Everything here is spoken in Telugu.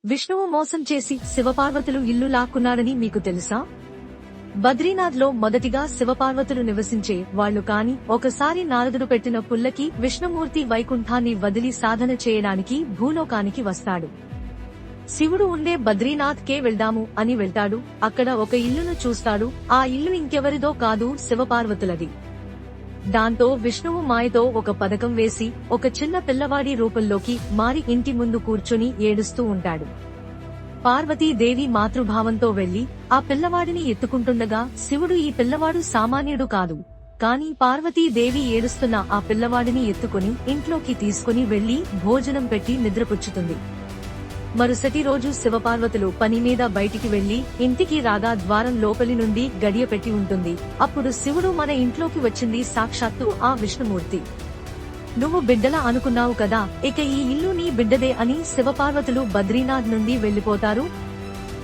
విష్ణువు మోసం చేసి శివపార్వతులు ఇల్లు లాక్కున్నాడని మీకు తెలుసా? బద్రీనాథ్ లో మొదటిగా శివపార్వతులు నివసించే వాళ్లు కాని ఒకసారి నారదుడు పెట్టిన పుల్లకి విష్ణుమూర్తి వైకుంఠాన్ని వదిలి సాధన చేయడానికి భూలోకానికి వస్తాడు. శివుడు ఉండే బద్రీనాథ్ కే వెళ్దాము అని వెళ్తాడు. అక్కడ ఒక ఇల్లును చూస్తాడు. ఆ ఇల్లు ఇంకెవరిదో కాదు, శివపార్వతులది. దాంతో విష్ణువు మాయతో ఒక పథకం వేసి ఒక చిన్న పిల్లవాడి రూపంలోకి మారి ఇంటి ముందు కూర్చుని ఏడుస్తూ ఉంటాడు. పార్వతీదేవి మాతృభావంతో వెళ్లి ఆ పిల్లవాడిని ఎత్తుకుంటుండగా శివుడు ఈ పిల్లవాడు సామాన్యుడు కాదు, కాని పార్వతీదేవి ఏడుస్తున్న ఆ పిల్లవాడిని ఎత్తుకుని ఇంట్లోకి తీసుకుని వెళ్లి భోజనం పెట్టి నిద్రపుచ్చుతుంది. మరుసటి రోజు శివపార్వతులు పని మీద బయటికి వెళ్లి ఇంటికి రాగా ద్వారం లోపలి నుండి గడియ పెట్టి ఉంటుంది. అప్పుడు శివుడు మన ఇంట్లోకి వచ్చింది సాక్షాత్తు ఆ విష్ణుమూర్తి. నువ్వు బిడ్డలా అనుకున్నావు కదా, ఇక ఈ ఇల్లు నీ బిడ్డదే అని శివపార్వతులు బద్రీనాథ్ నుండి వెళ్లిపోతారు.